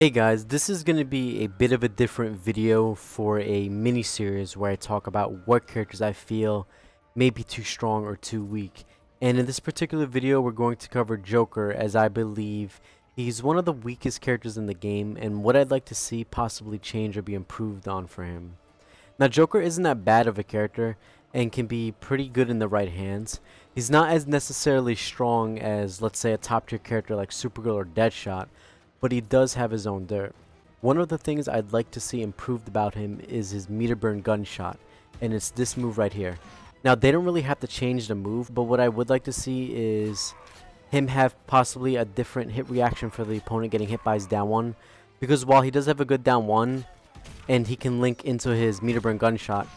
Hey guys, this is going to be a bit of a different video for a mini-series where I talk about what characters I feel may be too strong or too weak. And in this particular video, we're going to cover Joker, as I believe he's one of the weakest characters in the game and what I'd like to see possibly change or be improved on for him. Now, Joker isn't that bad of a character and can be pretty good in the right hands. He's not as necessarily strong as, let's say, a top tier character like Supergirl or Deadshot, but he does have his own dirt. One of the things I'd like to see improved about him is his meter burn gunshot, and it's this move right here. Now, they don't really have to change the move, but what I would like to see is him have possibly a different hit reaction for the opponent getting hit by his down one, because while he does have a good down one and he can link into his meter burn gunshot,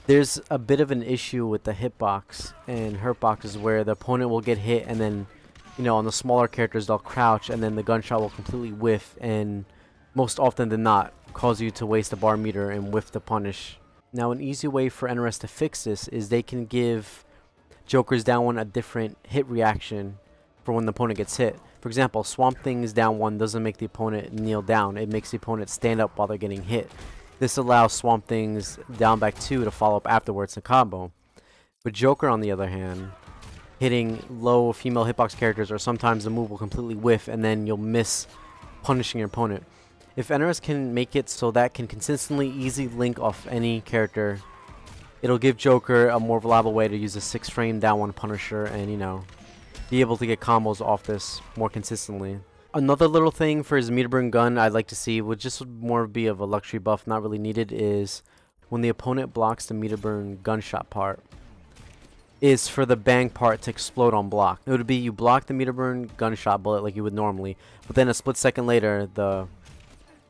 there's a bit of an issue with the hitbox and hurtboxes where the opponent will get hit and then, you know, on the smaller characters they'll crouch and then the gunshot will completely whiff and most often than not cause you to waste a bar meter and whiff the punish. Now, an easy way for NRS to fix this is they can give Joker's down one a different hit reaction for when the opponent gets hit. For example, Swamp Thing's down one doesn't make the opponent kneel down, it makes the opponent stand up while they're getting hit. This allows Swamp Thing's down back 2 to follow up afterwards in combo. But Joker, on the other hand, hitting low female hitbox characters, or sometimes the move will completely whiff and then you'll miss punishing your opponent. If NRS can make it so that can consistently easy link off any character, it'll give Joker a more reliable way to use a 6 frame down one punisher and, you know, be able to get combos off this more consistently. Another little thing for his meter burn gun I'd like to see, would just more be of a luxury buff, not really needed, is when the opponent blocks the meter burn gunshot part, is for the bang part to explode on block. It would be you block the meter burn gunshot bullet like you would normally, but then a split second later the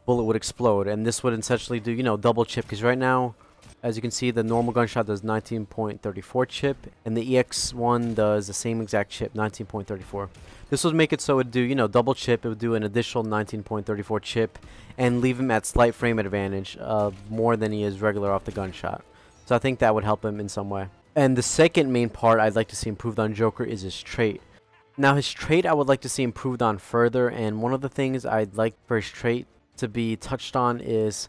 bullet would explode, and this would essentially do, you know, double chip, because right now, as you can see, the normal gunshot does 19.34 chip, and the EX1 does the same exact chip, 19.34. This would make it so it would do, you know, double chip. It would do an additional 19.34 chip, and leave him at slight frame advantage, more than he is regular off the gunshot. So I think that would help him in some way. And the second main part I'd like to see improved on Joker is his trait. Now, his trait I would like to see improved on further, and one of the things I'd like for his trait to be touched on is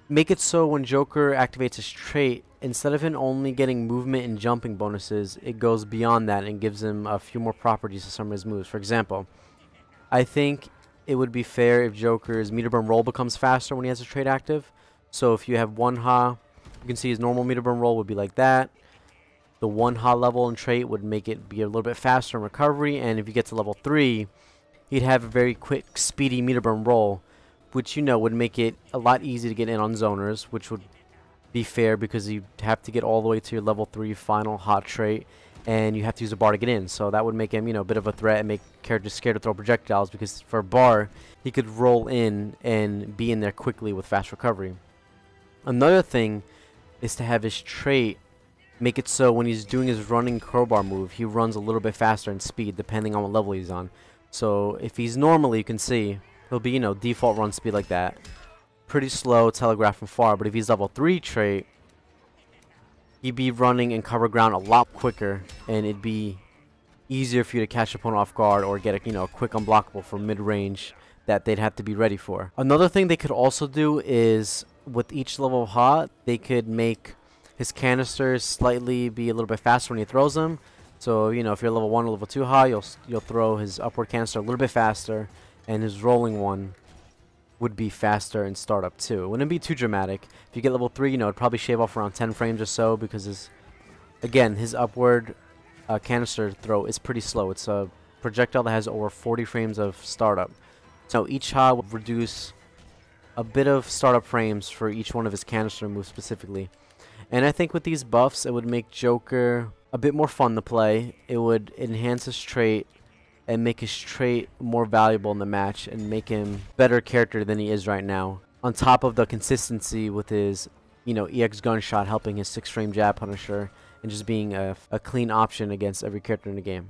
make it so when Joker activates his trait, instead of him only getting movement and jumping bonuses, it goes beyond that and gives him a few more properties to some of his moves. For example, I think it would be fair if Joker's meter burn roll becomes faster when he has a trait active. So if you have 1 Ha, you can see his normal meter burn roll would be like that. The 1 Ha level and trait would make it be a little bit faster in recovery, and if you get to level 3, he'd have a very quick, speedy meter burn roll, which, you know, would make it a lot easier to get in on zoners, which would be fair because you have to get all the way to your level 3 final hot trait, and you have to use a bar to get in. So that would make him, you know, a bit of a threat and make characters scared to throw projectiles, because for a bar, he could roll in and be in there quickly with fast recovery. Another thing is to have his trait make it so when he's doing his running crowbar move, he runs a little bit faster in speed depending on what level he's on. So if he's normally, you can see, he'll be, you know, default run speed like that. Pretty slow, telegraph from far, but if he's level 3 trait, he'd be running and cover ground a lot quicker, and it'd be easier for you to catch the opponent off guard or get a, you know, a quick unblockable from mid-range that they'd have to be ready for. Another thing they could also do is, with each level of Ha, they could make his canisters slightly be a little bit faster when he throws them. So, you know, if you're level 1 or level 2 Ha, you'll throw his upward canister a little bit faster, and his rolling one would be faster in startup too. It wouldn't be too dramatic. If you get level 3, you know, it'd probably shave off around 10 frames or so, because his upward canister throw is pretty slow. It's a projectile that has over 40 frames of startup. So each Ha would reduce a bit of startup frames for each one of his canister moves specifically. And I think with these buffs, it would make Joker a bit more fun to play. It would enhance his trait and make his trait more valuable in the match and make him a better character than he is right now. On top of the consistency with his, you know, EX gunshot helping his 6 frame jab punisher and just being a clean option against every character in the game.